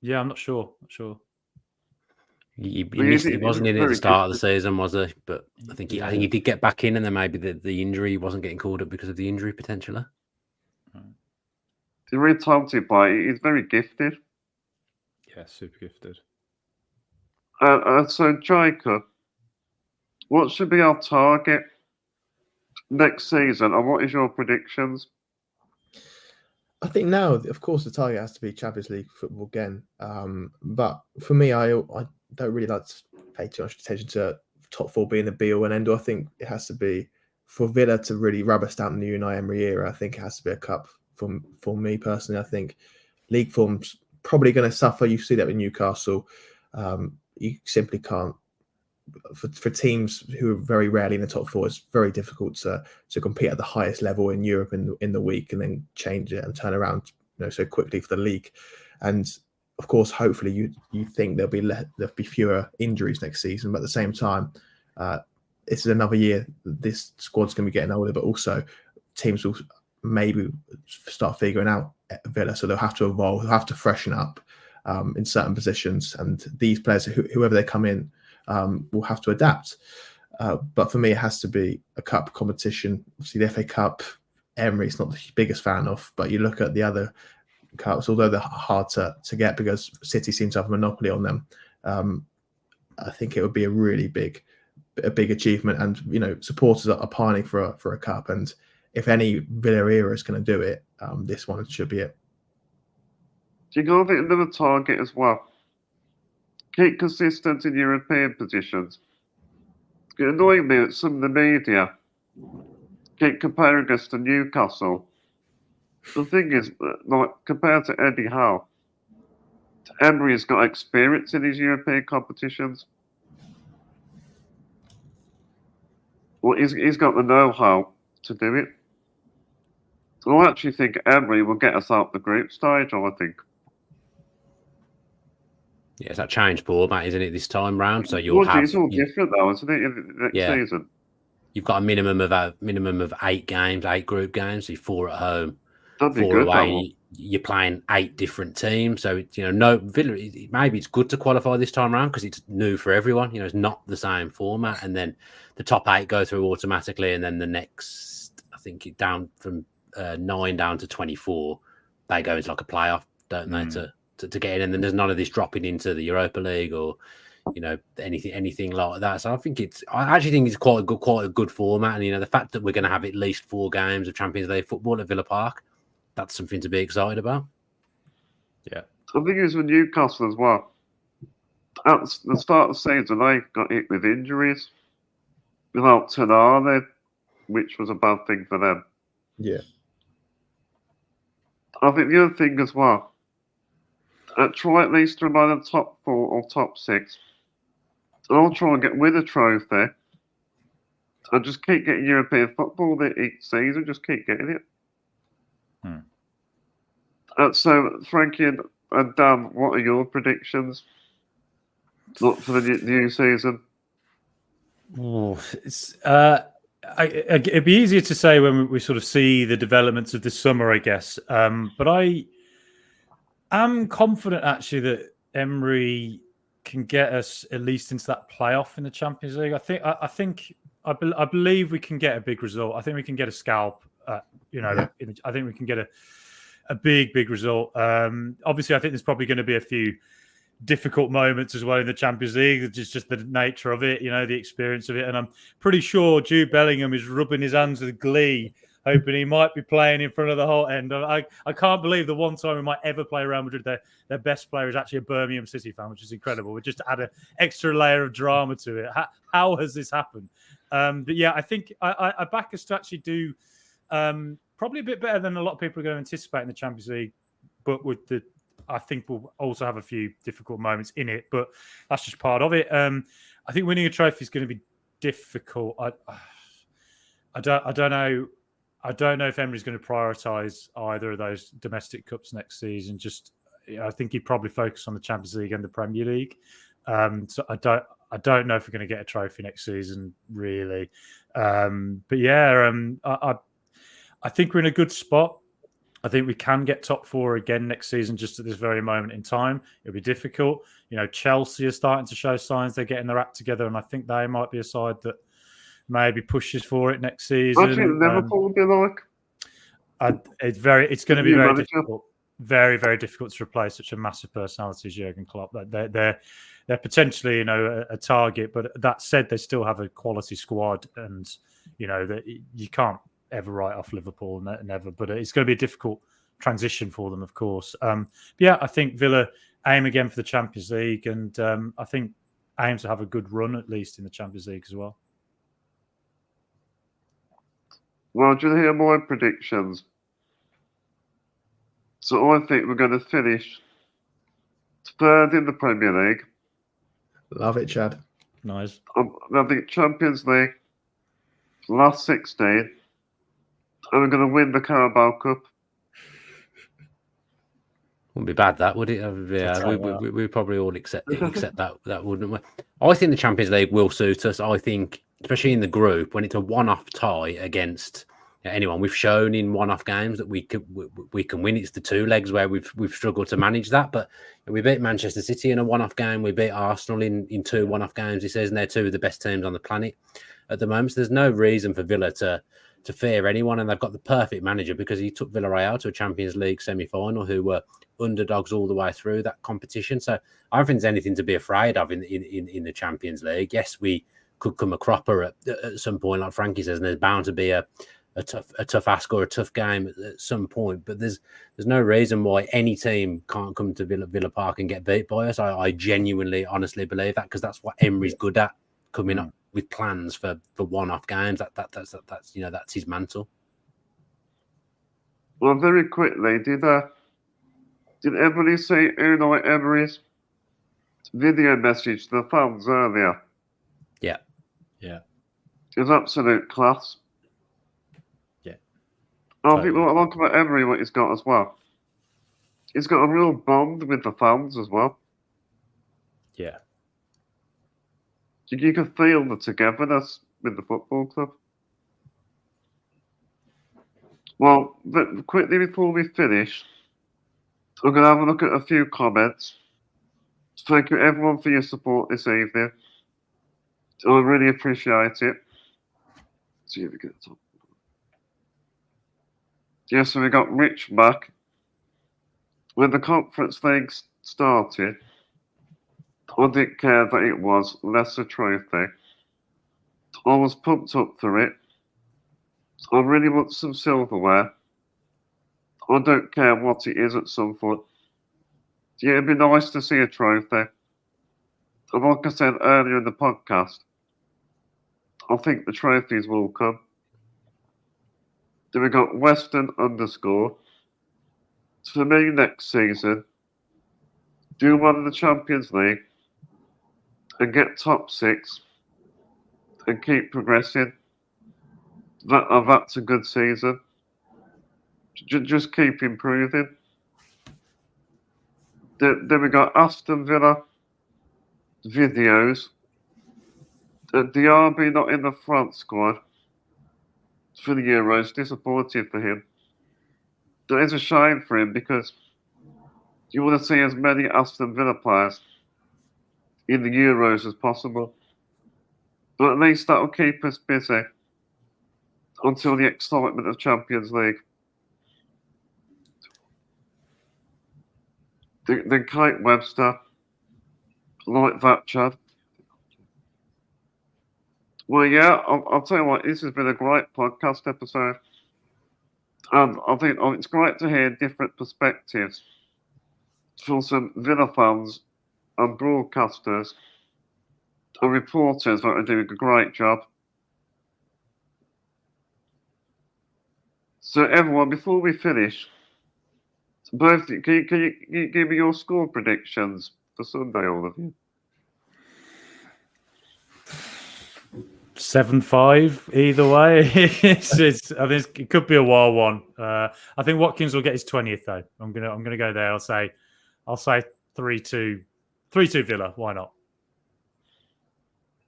[SPEAKER 4] Yeah, I'm not sure.
[SPEAKER 3] He wasn't in it at the start of the season, was he? But I think he did get back in, and then maybe the injury wasn't getting called up because of the injury potentially.
[SPEAKER 2] He's a really talented player. He's very gifted.
[SPEAKER 4] Yeah, super gifted.
[SPEAKER 2] So, Jacob, what should be our target next season, and what is your predictions?
[SPEAKER 1] I think now, of course, the target has to be Champions League football again. But for me, I don't really like to pay too much attention to top 4 being the be-all and end-all. I think it has to be, for Villa to really rubber stamp the Unai Emery era, I think it has to be a cup for me personally. I think league form's probably going to suffer. You see that with Newcastle. You simply can't. For teams who are very rarely in the top 4, it's very difficult to compete at the highest level in Europe in the week and then change it and turn around so quickly for the league. And of course, hopefully, you think there'll be fewer injuries next season, but at the same time, this is another year. This squad's going to be getting older, but also teams will maybe start figuring out Villa, so they'll have to evolve, they'll have to freshen up in certain positions, and these players, whoever they come in, will have to adapt. But for me, it has to be a cup competition. Obviously, the FA Cup, Emery's not the biggest fan of, but you look at the other cups, although they're hard to get because City seem to have a monopoly on them. I think it would be a really big achievement, and supporters are pining for a cup. And if any Villa era is going to do it, this one should be it.
[SPEAKER 2] Do you go think another target as well? Keep consistent in European positions. It's annoying me that some of the media keep comparing us to Newcastle. The thing is, like, compared to Eddie Howe, Emery has got experience in his European competitions. Well, he's got the know-how to do it. So I actually think Emery will get us out the group stage, I think.
[SPEAKER 3] Yeah, it's that change format, isn't it, this time round? So
[SPEAKER 2] It's all different though, isn't it, next season?
[SPEAKER 3] You've got a minimum of 8 games, 8 group games. So you're 4 at home,
[SPEAKER 2] That'd be
[SPEAKER 3] 4
[SPEAKER 2] good,
[SPEAKER 3] away. You're playing 8 different teams. So no Villa. Maybe it's good to qualify this time around because it's new for everyone. It's not the same format, and then the top 8 go through automatically, and then the next, I think, it down from 9 down to 24, they go into like a playoff, don't they, to get in, and then there's none of this dropping into the Europa League or anything like that. So I actually think it's quite a good format, and the fact that we're going to have at least 4 games of Champions League football at Villa Park, that's something to be excited about.
[SPEAKER 2] Yeah, I think it was with Newcastle as well. At the start of the season, they got hit with injuries without Unai, which was a bad thing for them.
[SPEAKER 1] Yeah,
[SPEAKER 2] I think the other thing as well, try at least to remain in the top 4 or top 6. I'll try and win a trophy and just keep getting European football each season, just keep getting it. So, Frankie and Dan, what are your predictions for the new season?
[SPEAKER 4] It'd be easier to say when we sort of see the developments of this summer, I guess. But I am confident, actually, that Emery can get us at least into that playoff in the Champions League. I believe we can get a big result. I think we can get a scalp. I think we can get a big result. Obviously, I think there's probably going to be a few difficult moments as well in the Champions League. It's just the nature of it, the experience of it. And I'm pretty sure Jude Bellingham is rubbing his hands with glee, hoping he might be playing in front of the whole end. I can't believe the one time we might ever play Real Madrid, their best player is actually a Birmingham City fan, which is incredible. We just add an extra layer of drama to it. How has this happened? But yeah, I think I back us to actually do probably a bit better than a lot of people are going to anticipate in the Champions League, but I think we'll also have a few difficult moments in it, but that's just part of it. I think winning a trophy is going to be difficult. I don't know. I don't know if Emery's going to prioritise either of those domestic cups next season. I think he'd probably focus on the Champions League and the Premier League. So I don't know if we're going to get a trophy next season, really. But yeah, I think we're in a good spot. I think we can get top 4 again next season, just at this very moment in time. It'll be difficult. Chelsea are starting to show signs they're getting their act together, and I think they might be a side that maybe pushes for it next season.
[SPEAKER 2] I think Liverpool will be like.
[SPEAKER 4] It's going to be very difficult. Very, very difficult to replace such a massive personality as Jurgen Klopp. They're potentially, a target, but that said, they still have a quality squad, and that you can't ever write off Liverpool, never. But it's going to be a difficult transition for them, of course. Yeah, I think Villa aim again for the Champions League, and I think aim to have a good run at least in the Champions League as well.
[SPEAKER 2] Well, do you hear my predictions? So I think we're going to finish 3rd in the Premier League.
[SPEAKER 1] Love it, Chad.
[SPEAKER 4] Nice.
[SPEAKER 2] I think Champions League, last 16, and we're going to win the Carabao Cup.
[SPEAKER 3] Wouldn't be bad, that would it? Yeah, we probably all accept that, wouldn't we? I think the Champions League will suit us. I think, especially in the group, when it's a one-off tie against anyone. We've shown in one-off games that we can win. It's the two legs where we've struggled to manage that. But we beat Manchester City in a one-off game. We beat Arsenal in two one-off games this season. They're two of the best teams on the planet at the moment. So there's no reason for Villa to fear anyone, and they've got the perfect manager because he took Villarreal to a Champions League semi-final, who were underdogs all the way through that competition. So I don't think there's anything to be afraid of in the Champions League. Yes, we could come a cropper at some point, like Frankie says, and there's bound to be a tough ask or a tough game at some point. But there's no reason why any team can't come to Villa Park and get beat by us. I genuinely, honestly believe that, because that's what Emery's good at, coming up with plans for one-off games. That's his mantle.
[SPEAKER 2] Well, very quickly, did everybody see Unai Emery's video message to the fans earlier?
[SPEAKER 3] Yeah.
[SPEAKER 2] It was absolute class.
[SPEAKER 4] Yeah.
[SPEAKER 2] I think what I like about Emery, what he's got as well, he's got a real bond with the fans as well.
[SPEAKER 4] Yeah.
[SPEAKER 2] You can feel the togetherness with the football club. Well, quickly before we finish, we're going to have a look at a few comments. Thank you everyone for your support this evening. I really appreciate it. See if we get the top. Yes, so we got Rich back. When the Conference League started, I didn't care that it was less a trophy. I was pumped up for it. I really want some silverware. I don't care what it is at some point. Yeah, it'd be nice to see a trophy. And like I said earlier in the podcast, I think the trophies will come. Then we got Western _. For me, next season, do one in the Champions League and get top 6 and keep progressing. That's a good season. Just keep improving. Then we got Aston Villa videos. Diaby not in the front squad for the Euros. Disappointed for him. That is a shame for him, because you want to see as many Aston Villa players in the Euros as possible. But at least that will keep us busy until the excitement of Champions League. Then Kate Webster, like that, Chad. Well, yeah, I'll tell you what, this has been a great podcast episode. And I think it's great to hear different perspectives from some Villa fans and broadcasters and reporters that are doing a great job. So everyone, before we finish, both can you give me your score predictions for Sunday, all of you?
[SPEAKER 4] 7-5 either way. I think it could be a wild one. I think Watkins will get his 20th though. I'm gonna go there. I'll say 3-2 Villa. Why not?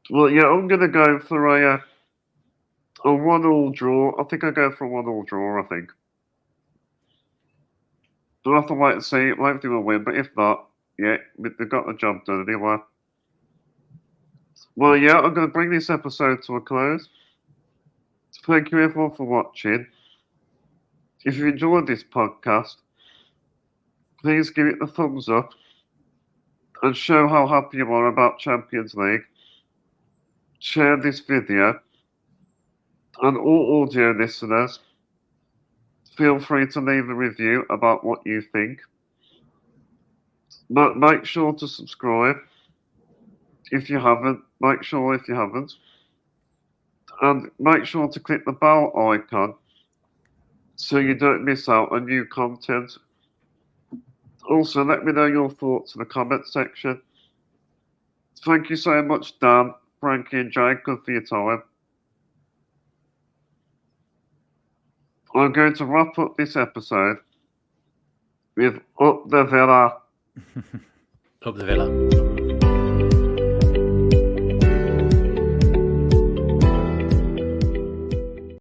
[SPEAKER 2] Well, yeah, I'm gonna go for a 1-1 draw. I think I'll go for a 1-1 draw. I think. We'll have to wait and see. Hopefully we'll win, but if not, yeah, they've got the job done anyway. Well, yeah, I'm going to bring this episode to a close. Thank you everyone for watching. If you enjoyed this podcast, please give it the thumbs up and show how happy you are about Champions League. Share this video, and all audio listeners, feel free to leave a review about what you think. But make sure to subscribe if you haven't. Make sure if you haven't. And make sure to click the bell icon so you don't miss out on new content. Also, let me know your thoughts in the comment section. Thank you so much, Dan, Frankie, and Jacob, for your time. I'm going to wrap up this episode with Up the Villa.
[SPEAKER 3] Up the Villa.